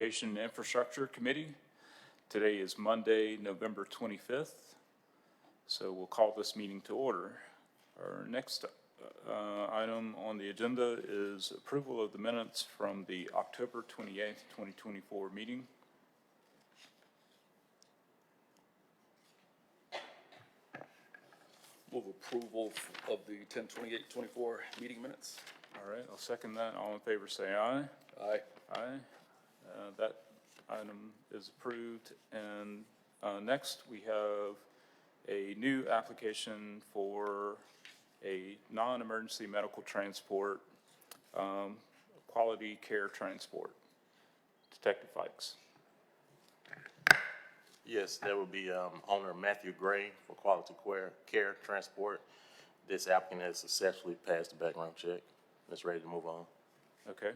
Transportation and Infrastructure Committee. Today is Monday, November 25th, so we'll call this meeting to order. Our next item on the agenda is approval of the minutes from the October 28th, 2024 meeting. Move approval of the 10/28/24 meeting minutes. All right, I'll second that. All in favor say aye. Aye. Aye. That item is approved. And next, we have a new application for a non-emergency medical transport, quality care transport. Detective Fikes. Yes, that would be owner Matthew Gray for Quality Care Transport. This applicant has successfully passed the background check. It's ready to move on. Okay.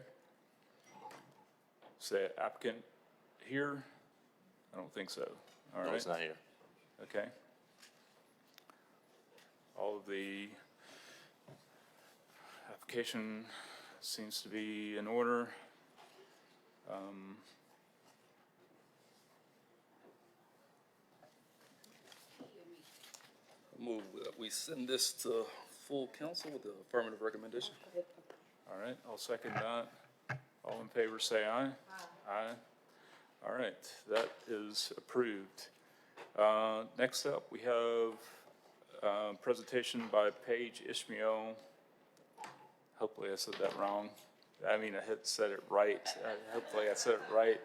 Is the applicant here? I don't think so. All right. No, it's not here. Okay. All of the application seems to be in order. Move that we send this to full council with the affirmative recommendation. All right, I'll second that. All in favor say aye. Aye. All right, that is approved. Next up, we have a presentation by Paige Ishmael. Hopefully I said that wrong. I mean, I had said it right. Hopefully I said it right.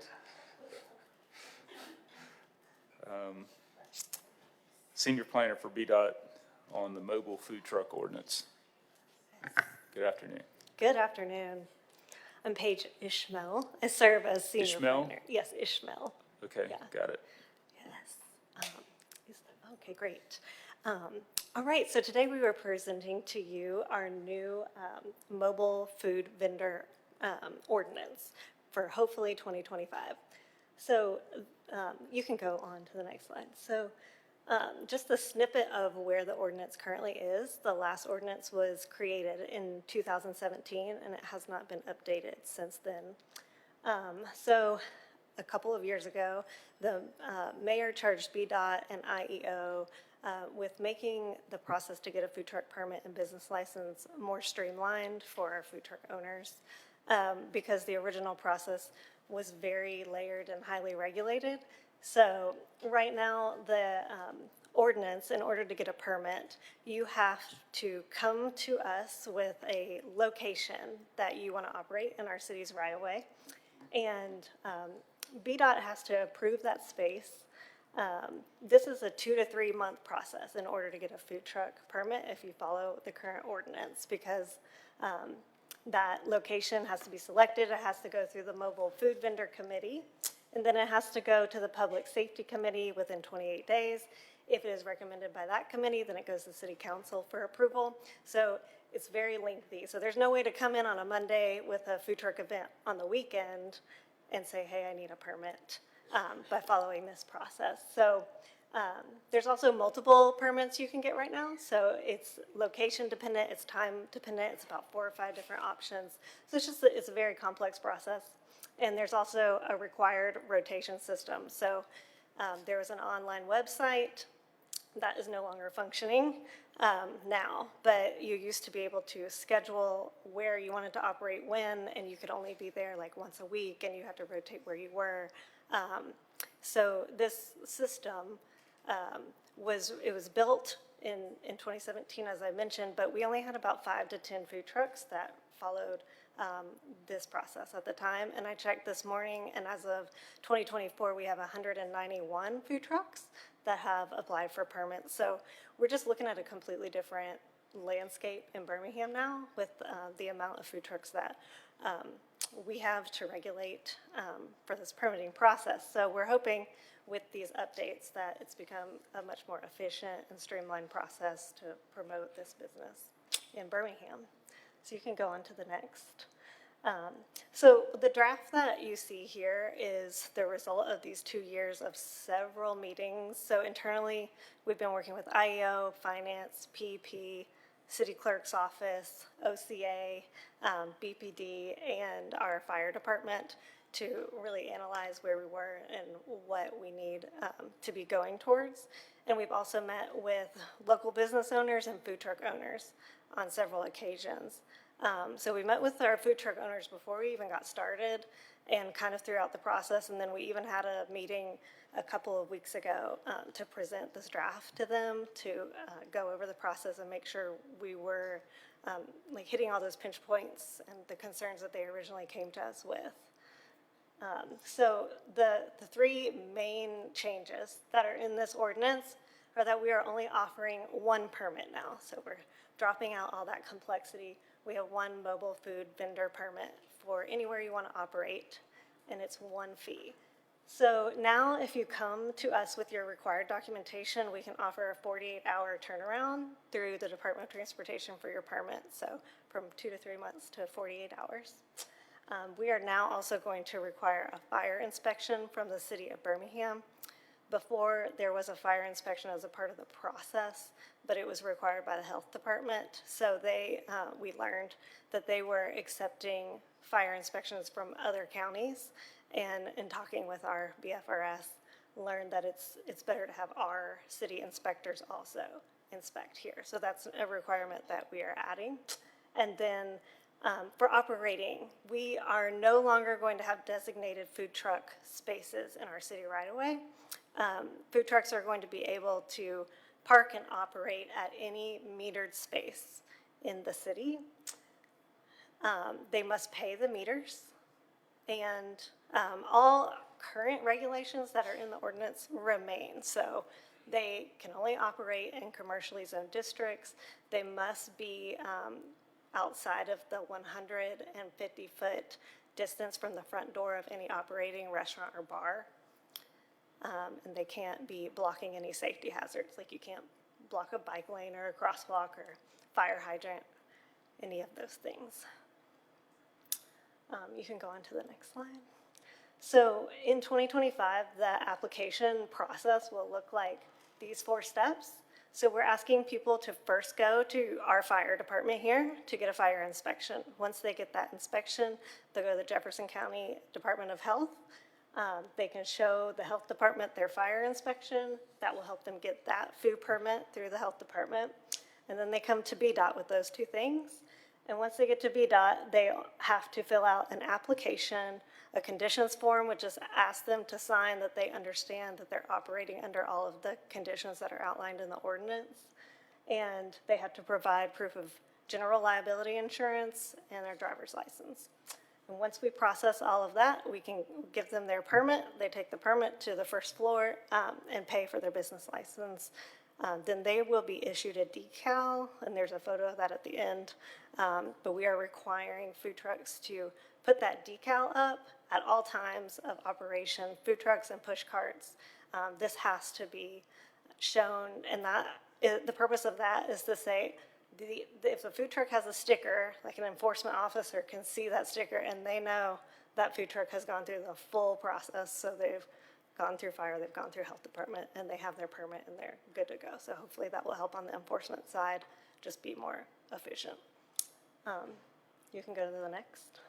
Senior Planner for BDOT on the mobile food truck ordinance. Good afternoon. Good afternoon. I'm Paige Ishmael. I serve as senior Ishmael? planner. Yes, Ishmael. Okay, Yeah. got it. Yes. Okay, great. All right, so today we were presenting to you our new mobile food vendor ordinance for hopefully 2025. So you can go on to the next slide. So just a snippet of where the ordinance currently is. The last ordinance was created in 2017, and it has not been updated since then. So a couple of years ago, the mayor charged BDOT and IEO with making the process to get a food truck permit and business license more streamlined for our food truck owners, because the original process was very layered and highly regulated. So right now, the ordinance, in order to get a permit, you have to come to us with a location that you want to operate in our city's right-of-way. And BDOT has to approve that space. This is a 2 to 3 month process in order to get a food truck permit if you follow the current ordinance, because that location has to be selected. It has to go through the Mobile Food Vendor Committee, and then it has to go to the Public Safety Committee within 28 days. If it is recommended by that committee, then it goes to City Council for approval. So it's very lengthy. So there's no way to come in on a Monday with a food truck event on the weekend and say, hey, I need a permit, by following this process. So there's also multiple permits you can get right now. So it's location dependent, it's time dependent, it's about 4 or 5 different options. So it's a very complex process. And there's also a required rotation system. So there was an online website that is no longer functioning now, but you used to be able to schedule where you wanted to operate when, and you could only be there like once a week, and you had to rotate where you were. So this system was built in 2017, as I mentioned, but we only had about 5 to 10 food trucks that followed this process at the time. And I checked this morning, and as of 2024, we have 191 food trucks that have applied for permits. So we're just looking at a completely different landscape in Birmingham now with the amount of food trucks that we have to regulate for this permitting process. So we're hoping with these updates that it's become a much more efficient and streamlined process to promote this business in Birmingham. So you can go on to the next. So the draft that you see here is the result of these 2 years of several meetings. So internally, we've been working with IEO, Finance, PEP, City Clerk's Office, OCA, BPD, and our fire department to really analyze where we were and what we need to be going towards. And we've also met with local business owners and food truck owners on several occasions. So we met with our food truck owners before we even got started and kind of throughout the process. And then we even had a meeting a couple of weeks ago to present this draft to them, to go over the process and make sure we were like hitting all those pinch points and the concerns that they originally came to us with. So the three main changes that are in this ordinance are that we are only offering one permit now. So we're dropping out all that complexity. We have one mobile food vendor permit for anywhere you want to operate, and it's one fee. So now if you come to us with your required documentation, we can offer a 48-hour turnaround through the Department of Transportation for your permit. So from 2 to 3 months to 48 hours. We are now also going to require a fire inspection from the city of Birmingham. Before, there was a fire inspection as a part of the process, but it was required by the health department. So we learned that they were accepting fire inspections from other counties, and in talking with our BFRS, learned that it's better to have our city inspectors also inspect here. So that's a requirement that we are adding. And then for operating, we are no longer going to have designated food truck spaces in our city right away. Food trucks are going to be able to park and operate at any metered space in the city. They must pay the meters, and all current regulations that are in the ordinance remain. So they can only operate in commercially zoned districts. They must be outside of the 150-foot distance from the front door of any operating restaurant or bar. And they can't be blocking any safety hazards, like you can't block a bike lane or a crosswalk or fire hydrant, any of those things. You can go on to the next slide. So in 2025, the application process will look like these 4 steps. So we're asking people to first go to our fire department here to get a fire inspection. Once they get that inspection, they'll go to the Jefferson County Department of Health. They can show the health department their fire inspection. That will help them get that food permit through the health department. And then they come to BDOT with those 2 things. And once they get to BDOT, they have to fill out an application, a conditions form, which just asks them to sign that they understand that they're operating under all of the conditions that are outlined in the ordinance. And they have to provide proof of general liability insurance and their driver's license. And once we process all of that, we can give them their permit. They take the permit to the first floor and pay for their business license. Then they will be issued a decal, and there's a photo of that at the end. But we are requiring food trucks to put that decal up at all times of operation, food trucks and push carts. This has to be shown, and the purpose of that is to say, if a food truck has a sticker, like an enforcement officer can see that sticker and they know that food truck has gone through the full process. So they've gone through fire, they've gone through health department, and they have their permit and they're good to go. So hopefully that will help on the enforcement side, just be more efficient. You can go to the next.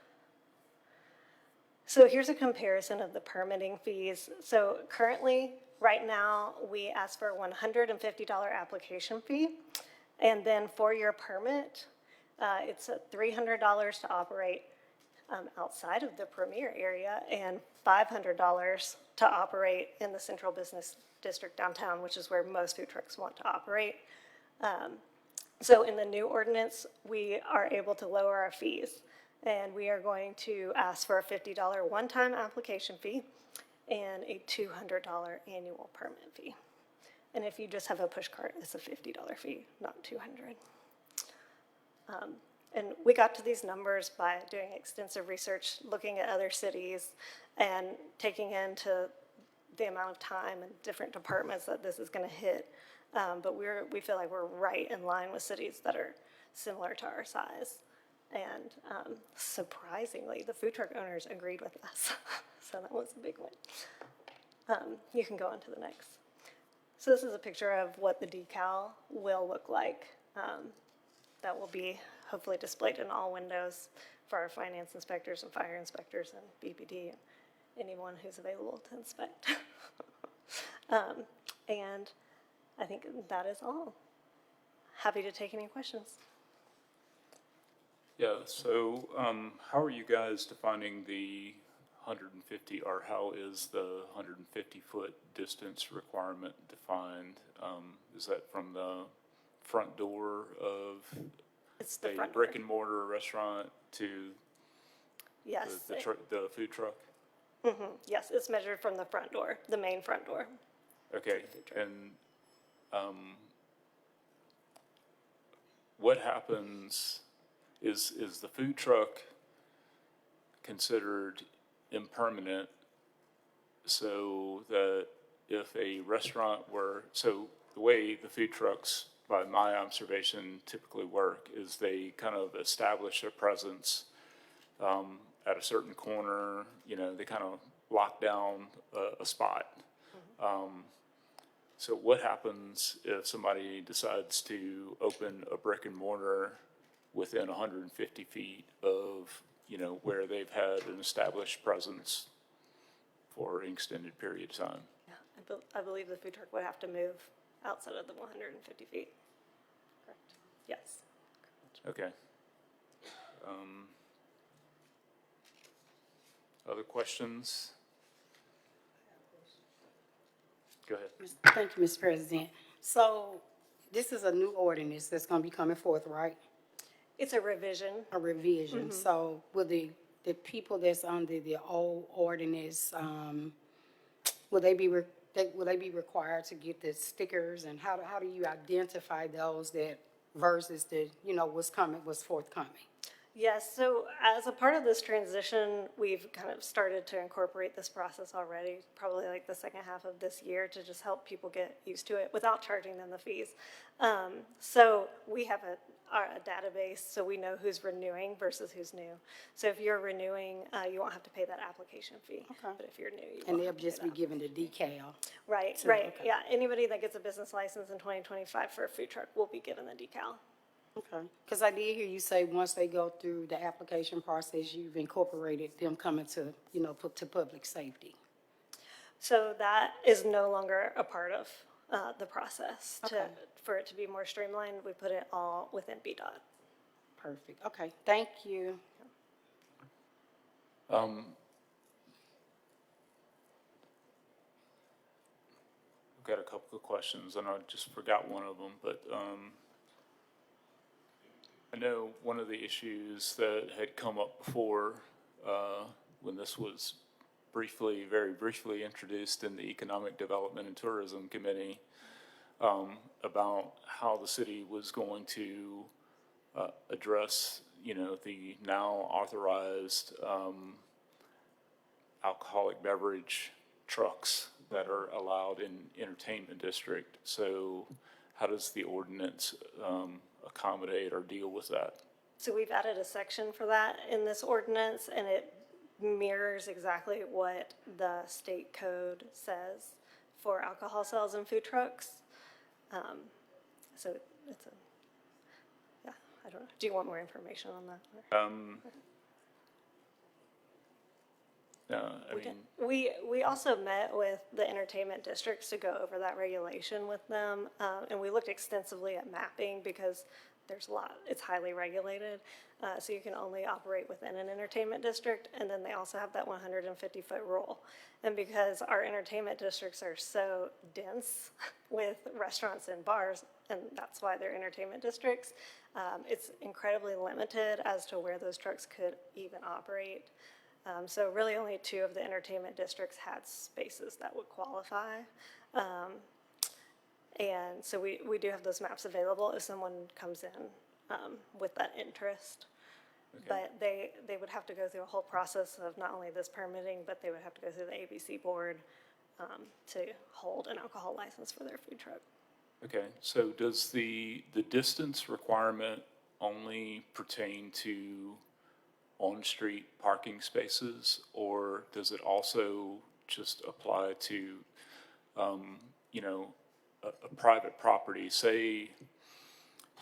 So here's a comparison of the permitting fees. So currently, right now, we ask for a $150 application fee. And then for your permit, it's $300 to operate outside of the Premier area and $500 to operate in the Central Business District downtown, which is where most food trucks want to operate. So in the new ordinance, we are able to lower our fees. And we are going to ask for a $50 one-time application fee and a $200 annual permit fee. And if you just have a push cart, it's a $50 fee, not $200. And we got to these numbers by doing extensive research, looking at other cities, and taking into the amount of time and different departments that this is going to hit. But we feel like we're right in line with cities that are similar to our size. And surprisingly, the food truck owners agreed with us. So that was a big win. You can go on to the next. So this is a picture of what the decal will look like. That will be hopefully displayed in all windows for our finance inspectors and fire inspectors and BPD and anyone who's available to inspect. And I think that is all. Happy to take any questions. Yeah, so, how are you guys defining the 150, or how is the 150-foot distance requirement defined? Is that from the front door of It's the a front brick door. and mortar restaurant to Yes, the food truck? yes, it's measured from the front door, the main front door. Okay, and, what happens, is the food truck considered impermanent so that if a restaurant were, so the way the food trucks, by my observation, typically work is they kind of establish their presence at a certain corner, you know, they kind of lock down a spot. So what happens if somebody decides to open a brick and mortar within 150 feet of, you know, where they've had an established presence for an extended period of time? Yeah, I believe the food truck would have to move outside of the 150 feet. Correct. Yes. Okay. Other questions? Go ahead. Thank you, Mr. President. So this is a new ordinance that's going to be coming forth, right? It's a revision. A revision. So will the people that's under the old ordinance, will they be required to get the stickers? And how do you identify those that versus the, you know, what's forthcoming? Yes, so as a part of this transition, we've kind of started to incorporate this process already, probably like the second half of this year, to just help people get used to it without charging them the fees. So we have a database, so we know who's renewing versus who's new. So if you're renewing, you won't have to pay that application fee. Okay. But if you're new, you And will they'll have to pay just be that. given the decal. Right, So, right, okay. yeah. Anybody that gets a business license in 2025 for a food truck will be given the decal. Okay. Because I did hear you say once they go through the application process, you've incorporated them coming to, you know, to public safety. So that is no longer a part of the process. Okay. For it to be more streamlined, we put it all within BDOT. Perfect. Okay, thank you. I've got a couple of questions, and I just forgot one of them, but I know one of the issues that had come up before when this was very briefly introduced in the Economic Development and Tourism Committee about how the city was going to address, you know, the now authorized alcoholic beverage trucks that are allowed in entertainment district. So how does the ordinance accommodate or deal with that? So we've added a section for that in this ordinance, and it mirrors exactly what the state code says for alcohol sales and food trucks. So it's a, yeah, I don't know. Do you want more information on that? No, I mean, We also met with the entertainment districts to go over that regulation with them, and we looked extensively at mapping because there's a lot, it's highly regulated, so you can only operate within an entertainment district, and then they also have that 150-foot rule. And because our entertainment districts are so dense with restaurants and bars, and that's why they're entertainment districts, it's incredibly limited as to where those trucks could even operate. So really only 2 of the entertainment districts had spaces that would qualify. And so we do have those maps available if someone comes in with that interest. Okay. But they would have to go through a whole process of not only this permitting, but they would have to go through the ABC board to hold an alcohol license for their food truck. okay, so does the distance requirement only pertain to on-street parking spaces, or does it also just apply to, you know, a private property? Say,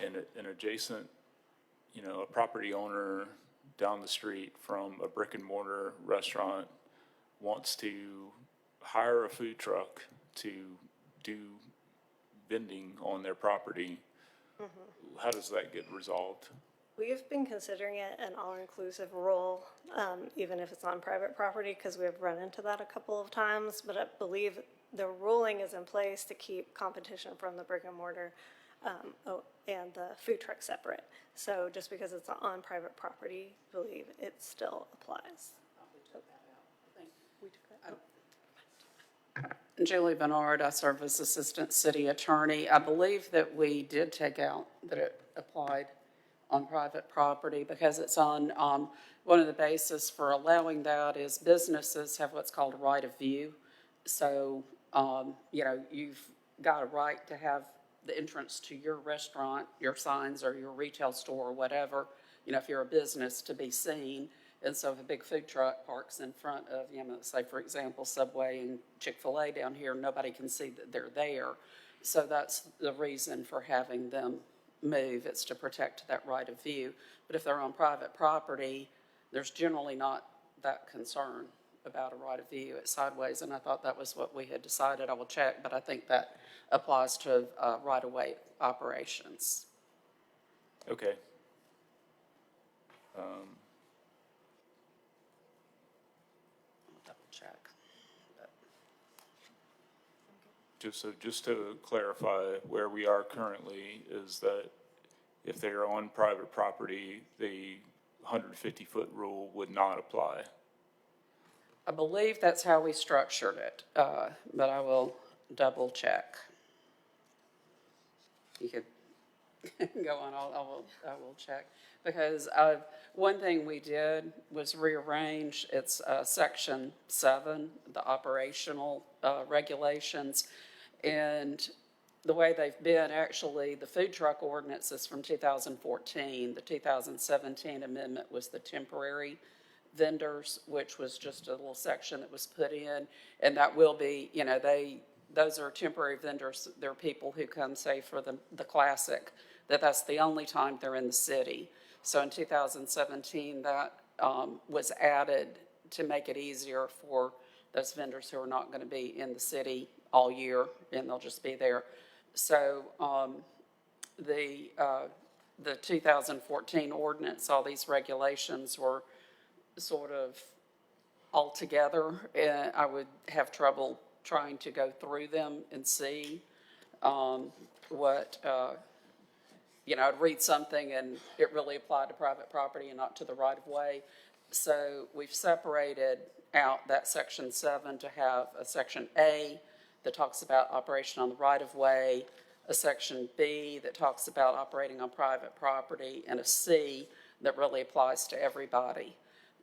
an adjacent, you know, a property owner down the street from a brick and mortar restaurant wants to hire a food truck to do vending on their property, how does that get resolved? We've been considering it an all-inclusive rule, even if it's on private property, because we've run into that a couple of times. But I believe the ruling is in place to keep competition from the brick and mortar and the food truck separate. So just because it's on private property, I believe it still applies. Julie Bernard, I serve as Assistant City Attorney. I believe that we did take out that it applied on private property because it's on, one of the bases for allowing that is businesses have what's called a right of view. So, you know, you've got a right to have the entrance to your restaurant, your signs, or your retail store, or whatever, you know, if you're a business, to be seen. And so if a big food truck parks in front of, you know, say, for example, Subway and Chick-fil-A down here, nobody can see that they're there. So that's the reason for having them move. It's to protect that right of view. But if they're on private property, there's generally not that concern about a right of view. It's sideways, and I thought that was what we had decided. I will check, but I think that applies to right-of-way operations. Okay. I'll double check. Just to clarify, where we are currently is that if they are on private property, the 150-foot rule would not apply. I believe that's how we structured it, but I will double check. You could go on, I will check. Because one thing we did was rearrange, it's section 7, the operational regulations. And the way they've been, actually, the food truck ordinance is from 2014. The 2017 amendment was the temporary vendors, which was just a little section that was put in. And that will be, you know, those are temporary vendors. They're people who come, say, for the classic, that's the only time they're in the city. So in 2017, that was added to make it easier for those vendors who are not going to be in the city all year, and they'll just be there. So the 2014 ordinance, all these regulations were sort of all together, and I would have trouble trying to go through them and see what, you know, I'd read something and it really applied to private property and not to the right of way. So we've separated out that section 7 to have a section A that talks about operation on the right of way, a section B that talks about operating on private property, and a C that really applies to everybody.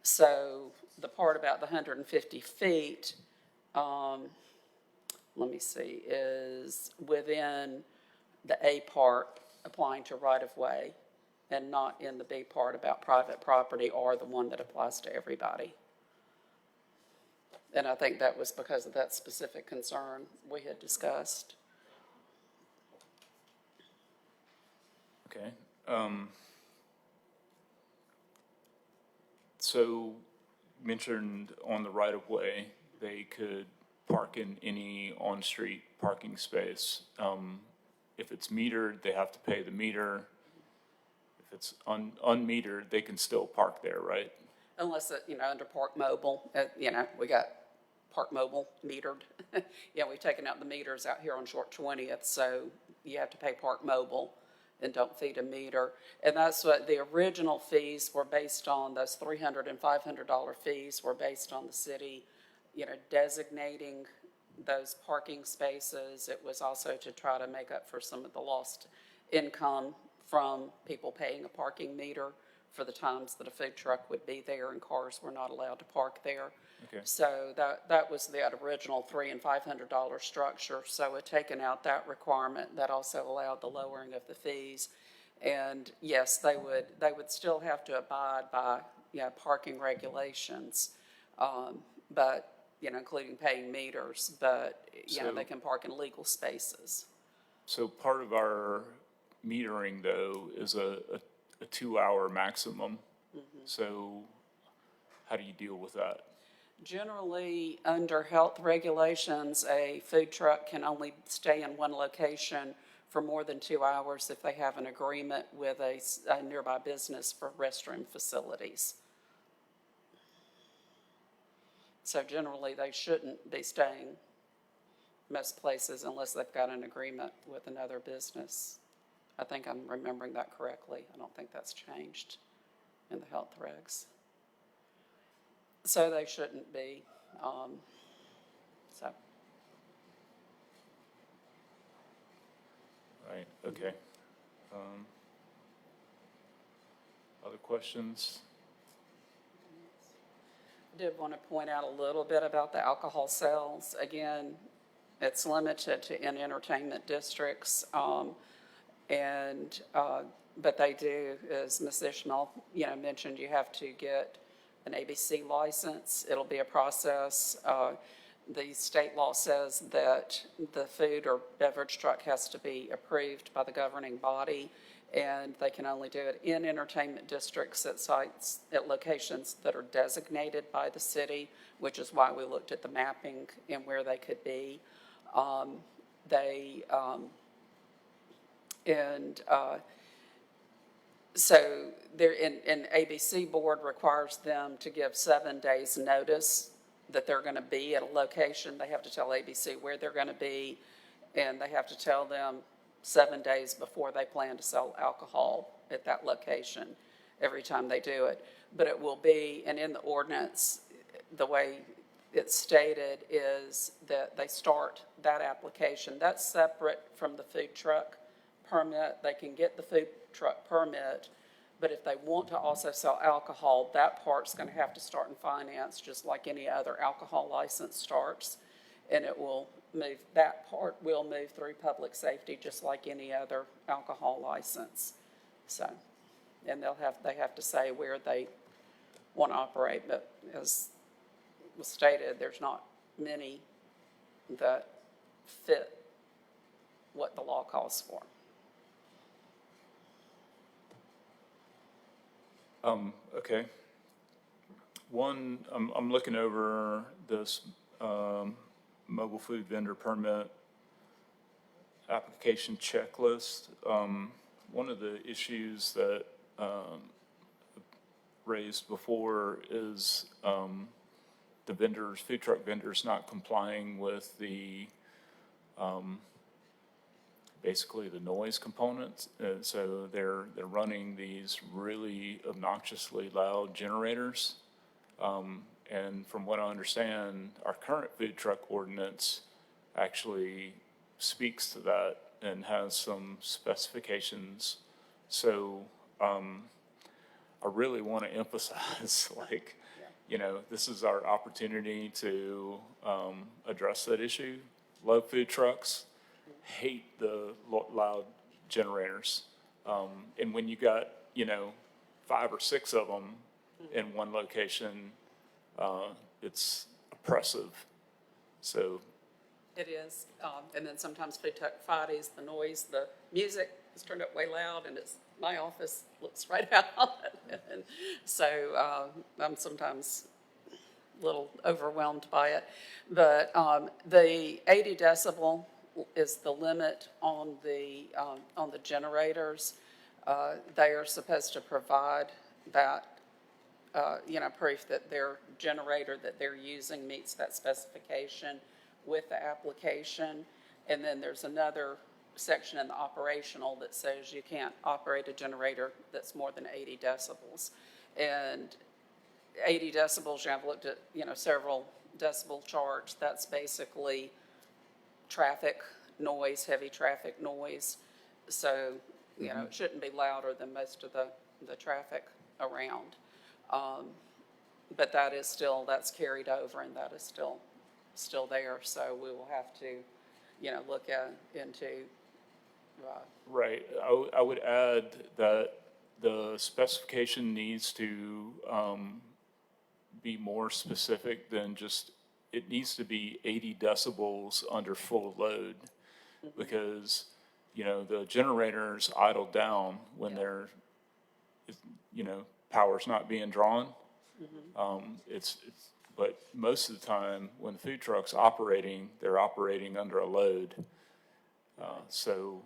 So the part about the 150 feet, let me see, is within the A part applying to right-of-way and not in the B part about private property or the one that applies to everybody. And I think that was because of that specific concern we had discussed. Okay. So mentioned on the right of way, they could park in any on-street parking space. If it's metered, they have to pay the meter. If it's unmetered, they can still park there, right? Unless, you know, under Park Mobile, you know, we got Park Mobile metered. Yeah, we've taken out the meters out here on Short 20th, so you have to pay Park Mobile and don't feed a meter. And that's what the original fees were based on. Those $300 and $500 fees were based on the city, you know, designating those parking spaces. It was also to try to make up for some of the lost income from people paying a parking meter for the times that a food truck would be there and cars were not allowed to park there. Okay. So that was the original $300 and $500 structure. So it taken out that requirement. That also allowed the lowering of the fees. And yes, they would still have to abide by, you know, parking regulations, but, you know, including paying meters, but, you know, they can park in legal spaces. So part of our metering, though, is a 2-hour maximum. So how do you deal with that? Generally, under health regulations, a food truck can only stay in one location for more than 2 hours if they have an agreement with a nearby business for restroom facilities. So generally, they shouldn't be staying most places unless they've got an agreement with another business. I think I'm remembering that correctly. I don't think that's changed in the health regs. So they shouldn't be, so. Right, okay. Other questions? Did want to point out a little bit about the alcohol sales. Again, it's limited to in entertainment districts, but they do, as Ms. Ishmael, mentioned, you have to get an ABC license. It'll be a process. The state law says that the food or beverage truck has to be approved by the governing body, and they can only do it in entertainment districts at sites, at locations that are designated by the city, which is why we looked at the mapping and where they could be. So there, an ABC board requires them to give 7 days notice that they're going to be at a location. They have to tell ABC where they're going to be, and they have to tell them 7 days before they plan to sell alcohol at that location every time they do it. But it will be, and in the ordinance, the way it's stated is that they start that application. That's separate from the food truck permit. They can get the food truck permit, but if they want to also sell alcohol, that part's going to have to start in finance just like any other alcohol license starts, and it will move, that part will move through public safety just like any other alcohol license. So, and they have to say where they want to operate, but as was stated, there's not many that fit what the law calls for. Okay. One, I'm looking over this, mobile food vendor permit application checklist. One of the issues that, raised before is, the vendors, food truck vendors not complying with the, basically the noise components. So they're running these really obnoxiously loud generators. And from what I understand, our current food truck ordinance actually speaks to that and has some specifications. So, I really want to emphasize, like, this is our opportunity to, address that issue. Love food trucks, hate the loud generators. And when you got, 5 or 6 of them in one location, it's oppressive. So. It is, and then sometimes food truck Fridays, the noise, the music is turned up way loud, and my office looks right out. And so I'm sometimes a little overwhelmed by it. But the 80 decibel is the limit on the generators. They are supposed to provide that, proof that their generator that they're using meets that specification with the application. And then there's another section in the operational that says you can't operate a generator that's more than 80 decibels. And 80 decibels, I've looked at, several decibel charts. That's basically traffic noise, heavy traffic noise. So, it shouldn't be louder than most of the traffic around. But that's carried over, and that is still there. So we will have to, look into. Right. I would add that the specification needs to be more specific than just, it needs to be 80 decibels under full load, because, the generators idle down when they're, power's not being drawn. It's But most of the time, when the food truck's operating, they're operating under a load. So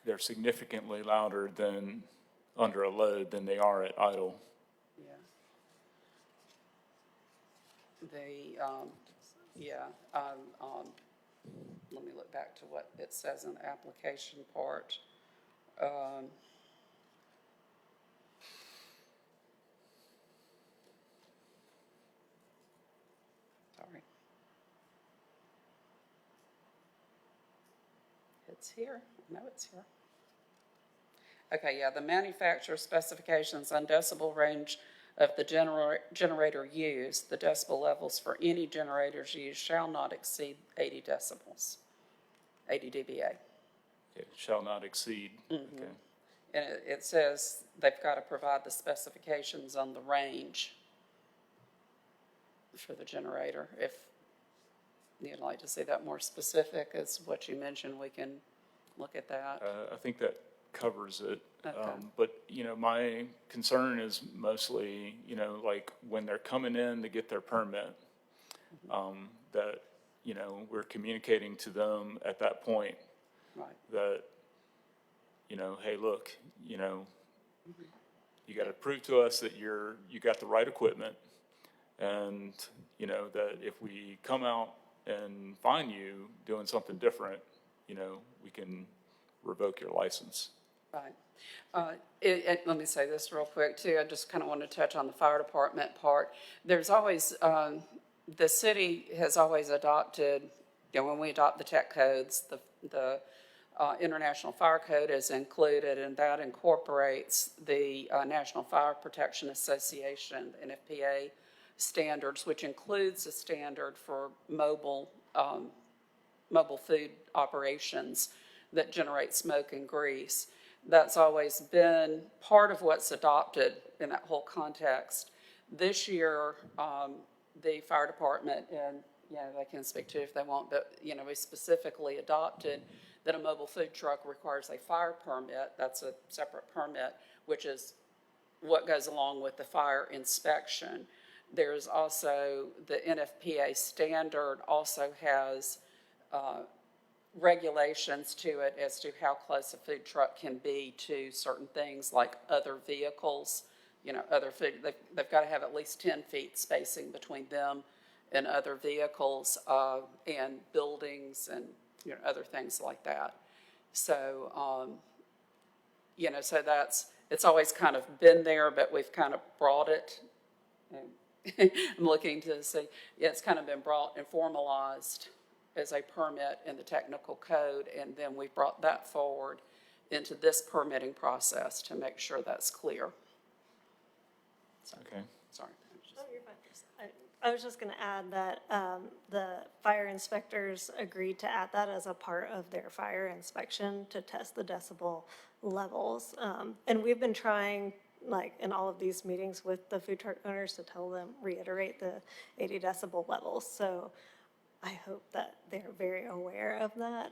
they're significantly louder than under a load than they are at idle. Yeah. They, let me look back to what it says in the application part. Sorry. It's here. No, it's here. Okay, yeah, the manufacturer specifications on decibel range of the generator used, the decibel levels for any generators used shall not exceed 80 decibels, 80 dBA. It shall not exceed. Okay. And it says they've got to provide the specifications on the range for the generator. If you'd like to see that more specific, as what you mentioned, we can look at that. I think that covers it. Okay. But, my concern is mostly, like when they're coming in to get their permit, that, we're communicating to them at that point Right. that, hey, look, you got to prove to us that you got the right equipment. And, that if we come out and find you doing something different, we can revoke your license. Right. Let me say this real quick too. I just kind of want to touch on the fire department part. There's always, the city has always adopted, when we adopt the tech codes, the International Fire Code is included, and that incorporates the National Fire Protection Association, NFPA standards, which includes a standard for mobile food operations that generate smoke and grease. That's always been part of what's adopted in that whole context. This year, the fire department, and they can speak to it if they want, but we specifically adopted that a mobile food truck requires a fire permit. That's a separate permit, which is what goes along with the fire inspection. There's also the NFPA standard also has regulations to it as to how close a food truck can be to certain things like other vehicles, other food. They've got to have at least 10 feet spacing between them and other vehicles and buildings and other things like that. So, so it's always kind of been there, but we've kind of brought it. I'm looking to see, it's kind of been brought and formalized as a permit in the technical code, and then we brought that forward into this permitting process to make sure that's clear. Okay. Sorry. Oh, you're fine. I was just going to add that the fire inspectors agreed to add that as a part of their fire inspection to test the decibel levels. And we've been trying, like in all of these meetings with the food truck owners, to tell them, reiterate the 80 decibel levels. So I hope that they're very aware of that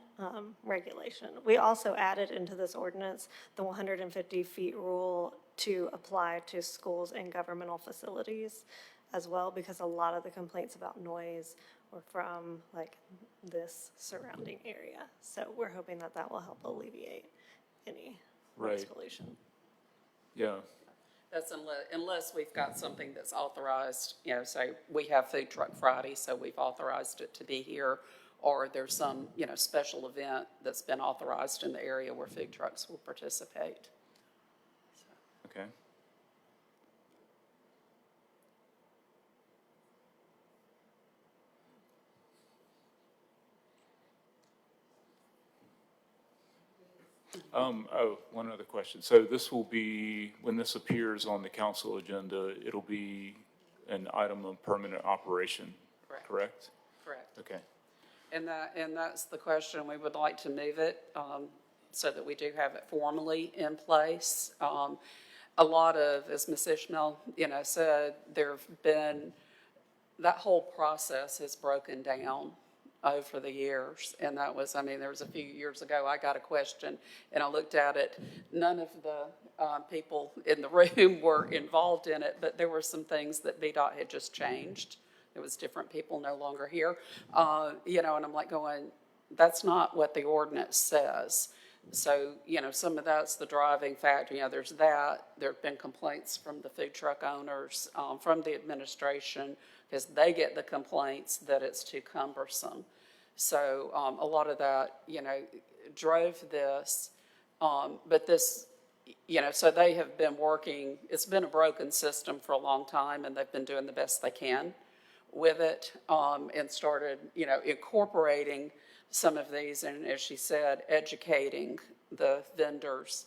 regulation. We also added into this ordinance the 150 feet rule to apply to schools and governmental facilities as well, because a lot of the complaints about noise were from like this surrounding area. So we're hoping that that will help alleviate any noise Right. pollution. Yeah. That's unless we've got something that's authorized, say we have Food Truck Friday, so we've authorized it to be here, or there's some, special event that's been authorized in the area where food trucks will participate. Okay. One other question. So this will be, when this appears on the council agenda, it'll be an item of permanent operation, correct? Correct. Okay. And that's the question. We would like to move it so that we do have it formally in place. A lot of, as Ms. Ishmael, said, that whole process has broken down over the years. And that was, there was a few years ago, I got a question and I looked at it. None of the people in the room were involved in it, but there were some things that VDOT had just changed. There was different people no longer here, you know, and I'm like going, that's not what the ordinance says. So, you know, some of that's the driving factor, you know, there's that. There have been complaints from the food truck owners, from the administration, because they get the complaints that it's too cumbersome. So, a lot of that, you know, drove this, but this, you know, so they have been working, it's been a broken system for a long time, and they've been doing the best they can with it, and started, you know, incorporating some of these, and as she said, educating the vendors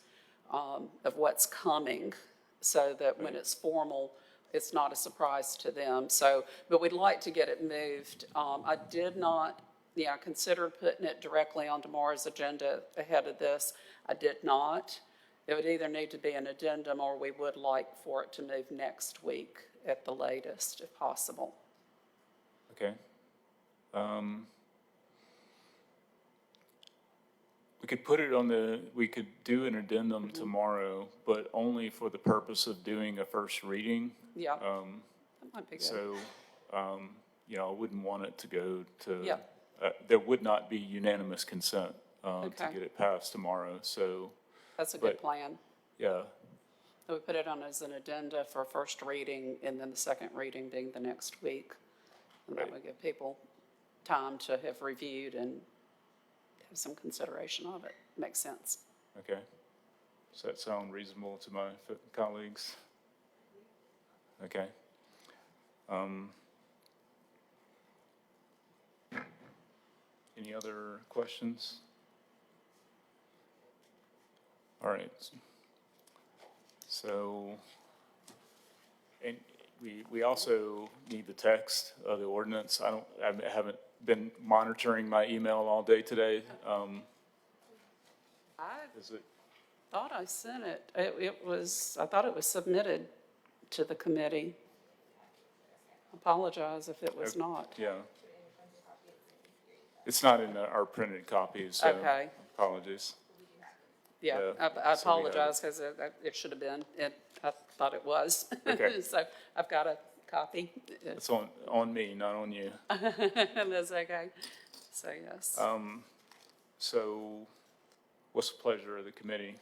of what's coming, so that when it's formal, it's not a surprise to them. So, but we'd like to get it moved. I did not, yeah, I considered putting it directly on tomorrow's agenda ahead of this. I did not. It would either need to be an addendum, or we would like for it to move next week at the latest, if possible. Okay. We could put it on we could do an addendum tomorrow, but only for the purpose of doing a first reading. Yeah, that might be good. So, you know, I wouldn't want it to go to. Yeah. There would not be unanimous consent, to Okay. get it passed tomorrow, so, That's a good but- plan. yeah. So we put it on as an addenda for first reading, and then the second reading being the next week. And that Right. would give people time to have reviewed and have some consideration of it. Makes sense. Okay. Does that sound reasonable to my colleagues? Okay. Any other questions? All right. So, and we also need the text of the ordinance. I haven't been monitoring my email all day today. I Is it? thought I sent it. I thought it was submitted to the committee. Apologize if it was not. Yeah. It's not in our printed copies, so Okay. apologies. Yeah, Yeah, I so we have- apologize, because it should have been, and I thought it was. Okay. So I've got a copy. It's on me, not on you. That's okay. So, yes. So what's the pleasure of the committee?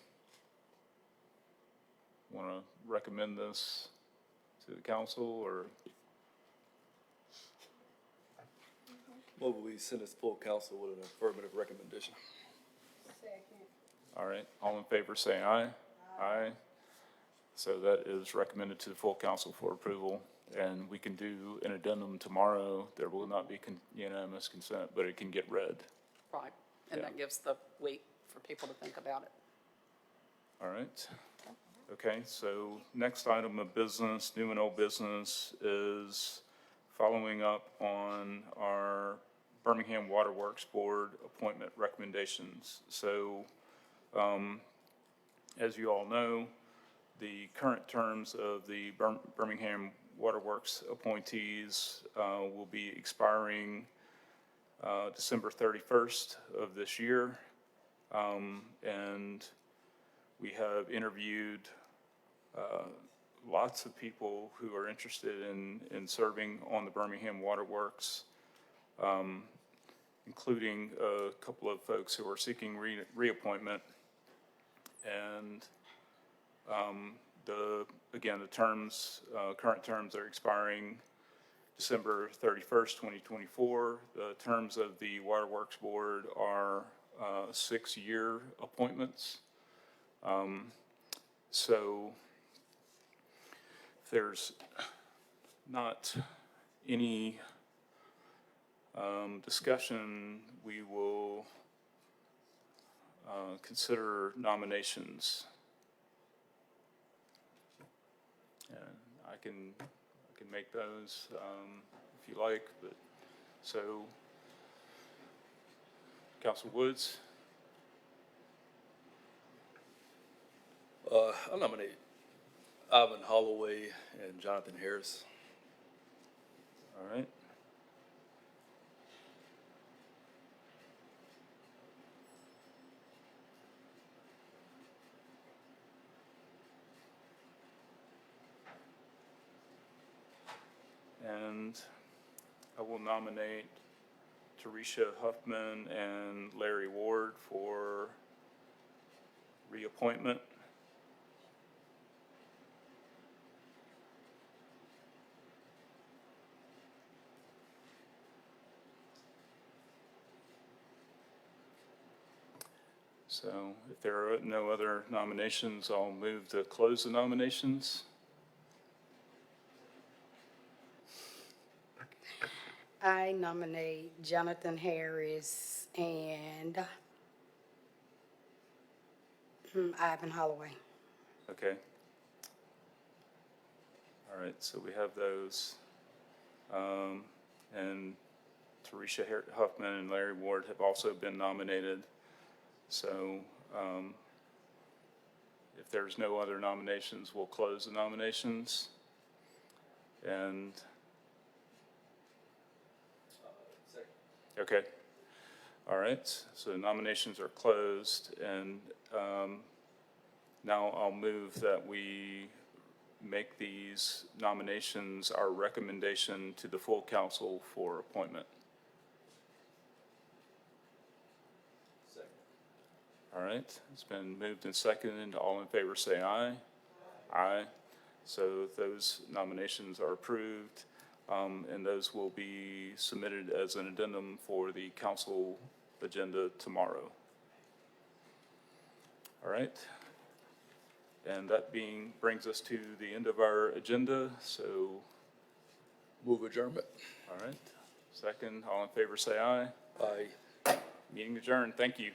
Want to recommend this to the council, or? Move we send this full council with an affirmative recommendation. All right, all in favor say aye. Aye. So that is recommended to the full council for approval, and we can do an addendum tomorrow. There will not be unanimous consent, but it can get read. Right, and Yeah. that gives the week for people to think about it. All right. Okay, so next item of business, new and old business, is following up on our Birmingham Water Works Board appointment recommendations. So, as you all know, the current terms of the Birmingham Water Works appointees will be expiring December 31st of this year. And we have interviewed lots of people who are interested in serving on the Birmingham Water Works, including a couple of folks who are seeking reappointment. And the terms, current terms are expiring December 31st, 2024. The terms of the Water Works Board are 6-year appointments. So if there's not any discussion, we will consider nominations. And I can make those if you like, but, so, Council Woods? I nominate Ivan Holloway and Jonathan Harris. All right. And I will nominate Teresa Huffman and Larry Ward for reappointment. So if there are no other nominations, I'll move to close the nominations. I nominate Jonathan Harris and Ivan Holloway. Okay. All right, so we have those. And Teresa Huffman and Larry Ward have also been nominated. So if there's no other nominations, we'll close the nominations. And, okay. All right, so nominations are closed, and now I'll move that we make these nominations our recommendation to the full council for appointment. All right, it's been moved and seconded. All in favor say aye. Aye. So those nominations are approved, and those will be submitted as an addendum for the council agenda tomorrow. All right. And that brings us to the end of our agenda, so, Move adjournment. all right. Second, all in favor say aye. Aye. Meeting adjourned. Thank you.